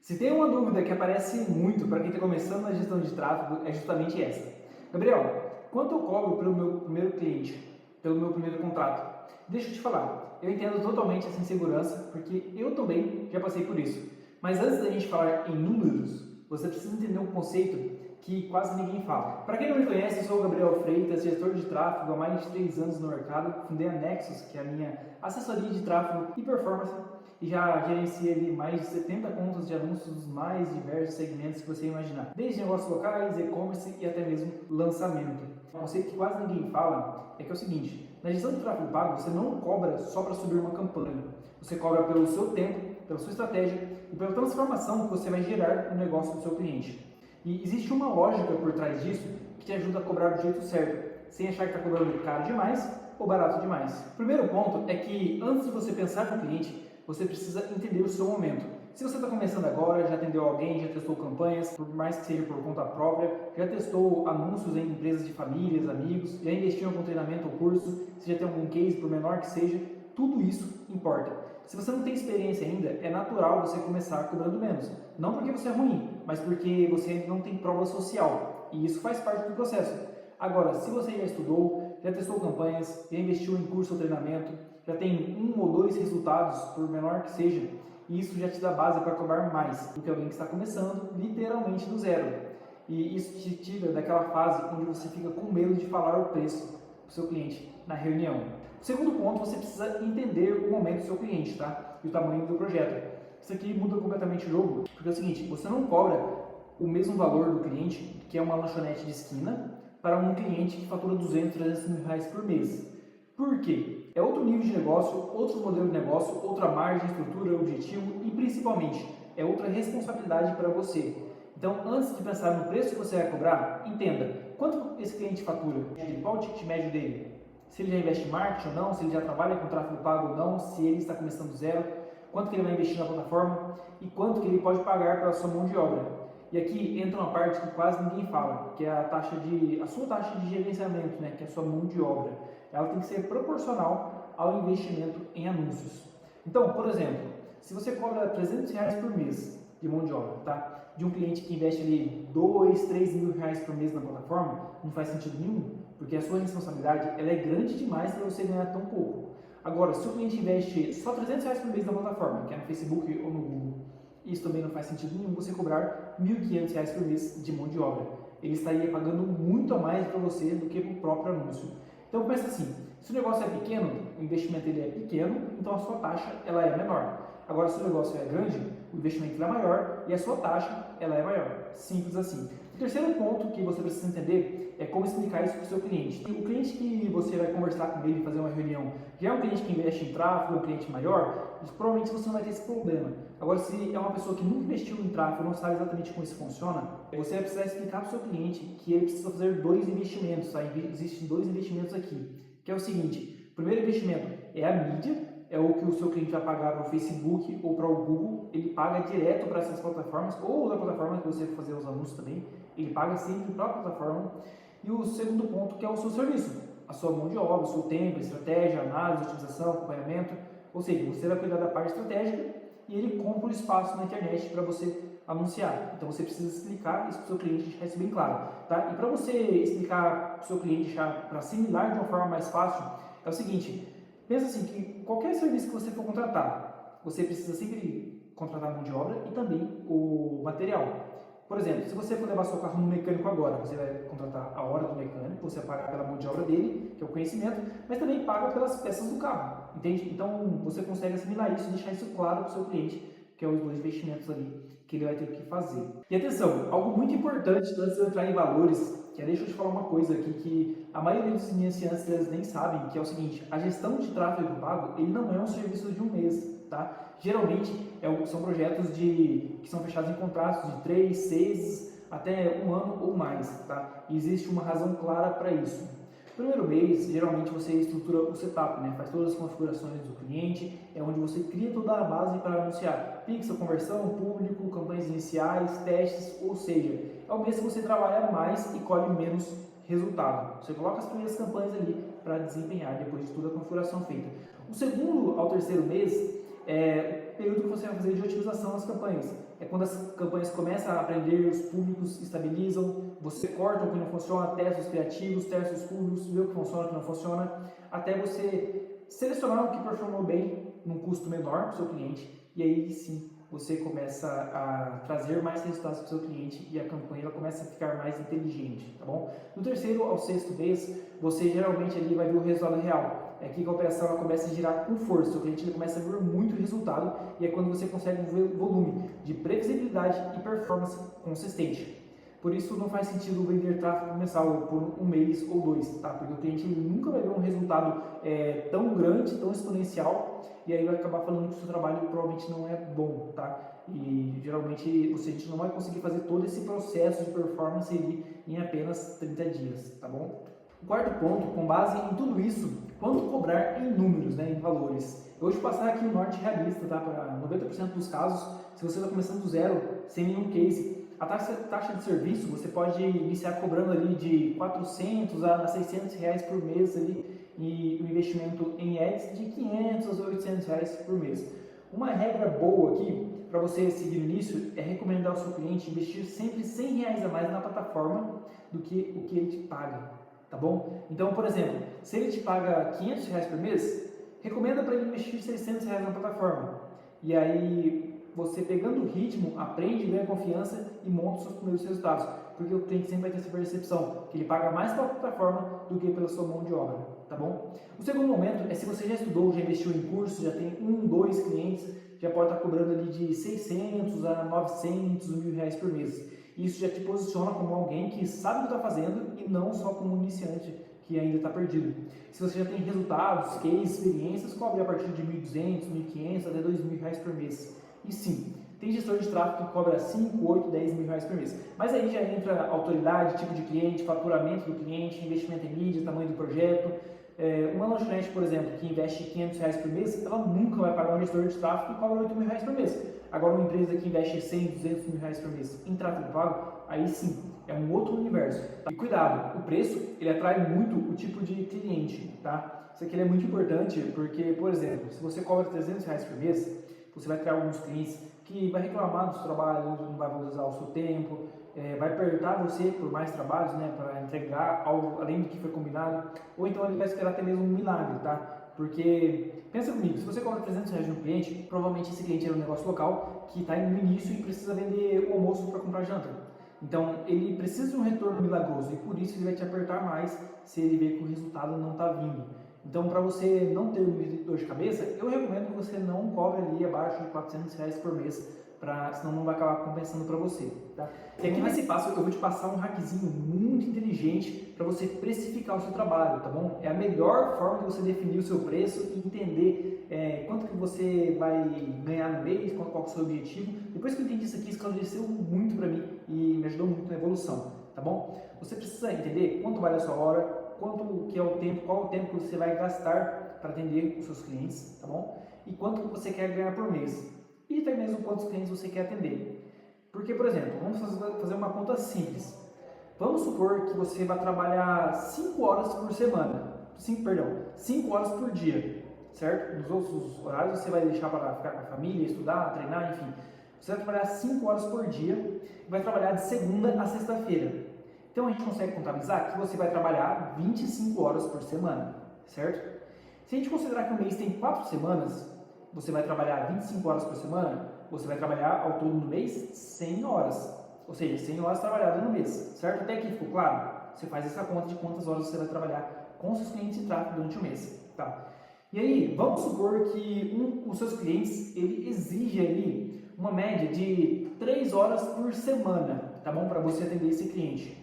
Se tem uma dúvida que aparece muito para quem está começando na gestão de tráfego, é justamente essa. Gabriel, quanto eu cobro pelo meu primeiro cliente, pelo meu primeiro contrato? Deixa eu te falar, eu entendo totalmente essa insegurança, porque eu também já passei por isso. Mas antes da gente falar em números, você precisa entender um conceito que quase ninguém fala. Para quem não me conhece, eu sou o Gabriel Freitas, gestor de tráfego há mais de 3 anos no mercado. Fundei a Nexus, que é a minha assessoria de tráfego e performance, e já gerenciei ali mais de 70 contas de anúncios dos mais diversos segmentos que você imaginar, desde negócios locais, e-commerce e até mesmo lançamento. Um conceito que quase ninguém fala é que é o seguinte: na gestão de tráfego pago, você não cobra só para subir uma campanha, você cobra pelo seu tempo, pela sua estratégia e pela transformação que você vai gerar no negócio do seu cliente. E existe uma lógica por trás disso que te ajuda a cobrar do jeito certo, sem achar que está cobrando caro demais ou barato demais. O primeiro ponto é que antes de você pensar no cliente, você precisa entender o seu momento. Se você está começando agora, já atendeu alguém, já testou campanhas, por mais que seja por conta própria, já testou anúncios em empresas de famílias, amigos, já investiu em algum treinamento ou curso, se já tem algum case, por menor que seja, tudo isso importa. Se você não tem experiência ainda, é natural você começar cobrando menos. Não porque você é ruim, mas porque você ainda não tem prova social. E isso faz parte do processo. Agora, se você já estudou, já testou campanhas, já investiu em curso ou treinamento, já tem 1 ou 2 resultados, por menor que seja, e isso já te dá base para cobrar mais do que alguém que está começando, literalmente do zero. E isso te tira daquela fase onde você fica com medo de falar o preço para o seu cliente na reunião. O segundo ponto, você precisa entender o momento do seu cliente, tá? E o tamanho do projeto. Isso aqui muda completamente o jogo, porque é o seguinte: você não cobra o mesmo valor do cliente, que é uma lanchonete de esquina, para um cliente que fatura 200, 300 mil reais por mês. Por quê? É outro nível de negócio, outro modelo de negócio, outra margem, estrutura, objetivo e principalmente é outra responsabilidade para você. Então, antes de pensar no preço que você vai cobrar, entenda quanto esse cliente fatura, qual o ticket médio dele, se ele já investe em marketing ou não, se ele já trabalha com tráfego pago ou não, se ele está começando do zero, quanto que ele vai investir na plataforma e quanto que ele pode pagar pela sua mão de obra. E aqui entra uma parte que quase ninguém fala, que é a sua taxa de gerenciamento, né, que é a sua mão de obra. Ela tem que ser proporcional ao investimento em anúncios. Então, por exemplo, se você cobra 300 reais por mês de mão de obra, tá? De um cliente que investe ali 2, 3 mil reais por mês na plataforma, não faz sentido nenhum, porque a sua responsabilidade ela é grande demais para você ganhar tão pouco. Agora, se o cliente investe só 300 reais por mês na plataforma, que é no Facebook ou no Google, isso também não faz sentido nenhum você cobrar 1.500 reais por mês de mão de obra. Ele estaria pagando muito a mais para você do que para o próprio anúncio. Então pensa assim: se o negócio é pequeno, o investimento ele é pequeno, então a sua taxa ela é menor. Agora, se o negócio é grande, o investimento é maior e a sua taxa ela é maior. Simples assim. O terceiro ponto que você precisa entender é como explicar isso para o seu cliente. O cliente que você vai conversar com ele, fazer uma reunião, já é um cliente que investe em tráfego, um cliente maior, provavelmente você não vai ter esse problema. Agora, se é uma pessoa que nunca investiu em tráfego, não sabe exatamente como isso funciona, você vai precisar explicar para o seu cliente que ele precisa fazer 2 investimentos. Tá? Existem 2 investimentos aqui, que é o seguinte: o primeiro investimento é a mídia, é o que o seu cliente vai pagar para o Facebook ou para o Google, ele paga direto para essas plataformas, ou da plataforma que você for fazer os anúncios também, ele paga sempre para a plataforma. E o segundo ponto, que é o seu serviço, a sua mão de obra, o seu tempo, estratégia, análise, otimização, acompanhamento, ou seja, você vai cuidar da parte estratégica e ele compra o espaço na internet para você anunciar. Então você precisa explicar isso para o seu cliente, deixar isso bem claro. Tá? E para você explicar para o seu cliente, deixar para assimilar de uma forma mais fácil, é o seguinte: pensa assim, que qualquer serviço que você for contratar, você precisa sempre contratar a mão de obra e também o material. Por exemplo, se você for levar seu carro no mecânico agora, você vai contratar a hora do mecânico, você vai pagar pela mão de obra dele, que é o conhecimento, mas também paga pelas peças do carro, entende? Então você consegue assimilar isso e deixar isso claro para o seu cliente, que é os 2 investimentos ali que ele vai ter que fazer. E atenção, algo muito importante antes de eu entrar em valores, que é, deixa eu te falar uma coisa aqui que a maioria dos iniciantes nem sabem, que é o seguinte: a gestão de tráfego pago, ele não é um serviço de um mês, tá? Geralmente são projetos que são fechados em contratos de 3, 6, até 1 ano ou mais, tá? E existe uma razão clara para isso. No primeiro mês, geralmente você estrutura o setup, né? Faz todas as configurações do cliente, é onde você cria toda a base para anunciar pixel, conversão, público, campanhas iniciais, testes, ou seja, é o mês que você trabalha mais e colhe menos resultado. Você coloca as primeiras campanhas ali para desempenhar depois de toda a configuração feita. O segundo ao terceiro mês é o período que você vai fazer de otimização das campanhas, é quando as campanhas começam a aprender, os públicos estabilizam, você corta o que não funciona, testa os criativos, testa os públicos, vê o que funciona, o que não funciona, até você selecionar o que performou bem num custo menor para o seu cliente, e aí sim você começa a trazer mais resultados para o seu cliente e a campanha ela começa a ficar mais inteligente, tá bom? Do terceiro ao sexto mês, você geralmente ali vai ver o resultado real. É aqui que a operação ela começa a girar com força, o seu cliente ele começa a ver muito resultado e é quando você consegue ver volume de previsibilidade e performance consistente. Por isso não faz sentido vender tráfego mensal por um mês ou dois, tá? Porque o cliente ele nunca vai ver um resultado tão grande, tão exponencial, e aí vai acabar falando que o seu trabalho provavelmente não é bom, tá? E geralmente a gente não vai conseguir fazer todo esse processo de performance ali em apenas 30 dias, tá bom? O quarto ponto, com base em tudo isso, quanto cobrar em números, né, em valores? Eu vou te passar aqui o norte realista, tá? Para 90% dos casos, se você está começando do zero, sem nenhum case, a taxa de serviço você pode iniciar cobrando ali de 400 a 600 reais por mês ali, e o investimento em ads de 500 a 800 reais por mês. Uma regra boa aqui para você seguir no início é recomendar ao seu cliente investir sempre 100 reais a mais na plataforma do que o que ele te paga, tá bom? Então, por exemplo, se ele te paga 500 reais por mês, recomenda para ele investir 600 reais na plataforma. E aí você pegando o ritmo, aprende, ganha confiança e monta os seus primeiros resultados. Porque o cliente sempre vai ter essa percepção, que ele paga mais pela plataforma do que pela sua mão de obra, tá bom? O segundo momento é se você já estudou, já investiu em curso, já tem 1, 2 clientes, já pode estar cobrando ali de 600 a 900, 1.000 reais por mês. Isso já te posiciona como alguém que sabe o que está fazendo e não só como um iniciante que ainda está perdido. Se você já tem resultados, cases, experiências, cobre a partir de 1.200, 1.500 até 2.000 reais por mês. E sim, tem gestor de tráfego que cobra 5, 8, 10 mil reais por mês. Mas aí já entra autoridade, tipo de cliente, faturamento do cliente, investimento em mídia, tamanho do projeto. Uma lanchonete, por exemplo, que investe 500 reais por mês, ela nunca vai pagar um gestor de tráfego que cobra 8 mil reais por mês. Agora, uma empresa que investe 100, 200 mil reais por mês em tráfego pago, aí sim, é um outro universo. E cuidado, o preço, ele atrai muito o tipo de cliente, tá? Isso aqui é muito importante porque, por exemplo, se você cobra 300 reais por mês, você vai ter alguns clientes que vai reclamar dos trabalhos, não vai valorizar o seu tempo, vai apertar você por mais trabalhos, né, para entregar algo além do que foi combinado, ou então ele vai esperar até mesmo um milagre, tá? Porque, pensa comigo, se você cobra 300 reais de um cliente, provavelmente esse cliente é um negócio local que está no início e precisa vender o almoço para comprar janta. Então, ele precisa de um retorno milagroso e por isso ele vai te apertar mais se ele ver que o resultado não está vindo. Então, para você não ter dor de cabeça, eu recomendo que você não cobre ali abaixo de 400 reais por mês, senão não vai acabar compensando para você, tá? E aqui nesse passo eu vou te passar um hackzinho muito inteligente para você precificar o seu trabalho, tá bom? É a melhor forma de você definir o seu preço e entender quanto que você vai ganhar no mês, qual é o seu objetivo. Depois que eu entendi isso aqui, esclareceu muito para mim e me ajudou muito na evolução, tá bom? Você precisa entender quanto vale a sua hora, quanto que é o tempo, qual é o tempo que você vai gastar para atender os seus clientes, tá bom? E quanto que você quer ganhar por mês. E até mesmo quantos clientes você quer atender. Porque, por exemplo, vamos fazer uma conta simples. Vamos supor que você vai trabalhar 5 horas por semana, 5 horas por dia, certo? Nos outros horários você vai deixar para ficar com a família, estudar, treinar, enfim. Você vai trabalhar 5 horas por dia e vai trabalhar de segunda a sexta-feira. Então a gente consegue contabilizar que você vai trabalhar 25 horas por semana, certo? Se a gente considerar que o mês tem 4 semanas, você vai trabalhar 25 horas por semana, você vai trabalhar ao todo no mês 100 horas. Ou seja, 100 horas trabalhadas no mês, certo? Até aqui ficou claro? Você faz essa conta de quantas horas você vai trabalhar com seus clientes de tráfego durante o mês, tá? E aí, vamos supor que os seus clientes, ele exige ali uma média de 3 horas por semana, tá bom? Para você atender esse cliente.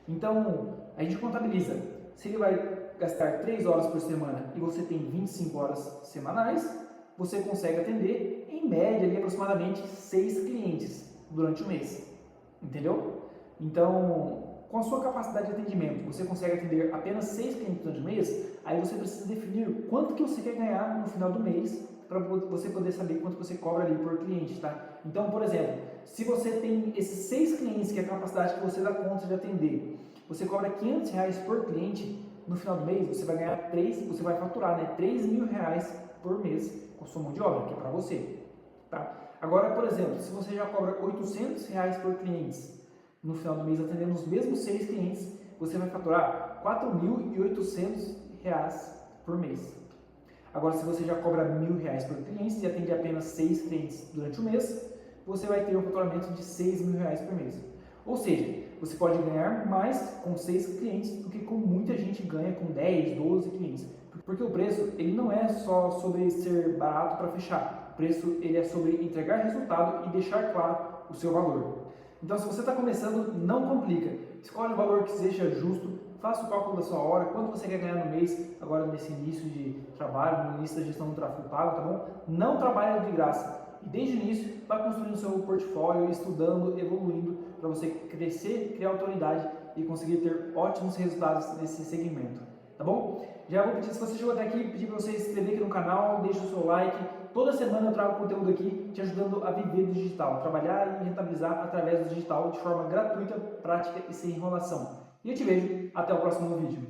Então, a gente contabiliza. Se ele vai gastar 3 horas por semana e você tem 25 horas semanais, você consegue atender, em média, ali, aproximadamente 6 clientes durante o mês. Entendeu? Então, com a sua capacidade de atendimento, você consegue atender apenas 6 clientes durante o mês, aí você precisa definir quanto que você quer ganhar no final do mês para você poder saber quanto você cobra ali por cliente, tá? Então, por exemplo, se você tem esses 6 clientes, que é a capacidade que você dá conta de atender, você cobra 500 reais por cliente, no final do mês você vai ganhar você vai faturar, né, 3 mil reais por mês com sua mão de obra, que é para você, tá? Agora, por exemplo, se você já cobra R$ 800 por clientes, no final do mês atendendo os mesmos 6 clientes, você vai faturar R$ 4.800 por mês. Agora, se você já cobra R$ 1.000 por cliente e atende apenas 6 clientes durante o mês, você vai ter um faturamento de R$ 6.000 por mês. Ou seja, você pode ganhar mais com 6 clientes do que com muita gente ganha com 10, 12 clientes. Porque o preço ele não é só sobre ser barato para fechar. O preço ele é sobre entregar resultado e deixar claro o seu valor. Então, se você está começando, não complica. Escolhe um valor que seja justo, faça o cálculo da sua hora, quanto você quer ganhar no mês, agora nesse início de trabalho, no início da gestão do tráfego pago, tá bom? Não trabalhe de graça. E desde o início, vá construindo o seu portfólio, estudando, evoluindo, para você crescer, criar autoridade e conseguir ter ótimos resultados nesse segmento, tá bom? Já vou pedir, se você chegou até aqui, pedir para você se inscrever aqui no canal, deixa o seu like. Toda semana eu trago conteúdo aqui te ajudando a viver do digital, trabalhar e rentabilizar através do digital de forma gratuita, prática e sem enrolação. E eu te vejo até o próximo vídeo.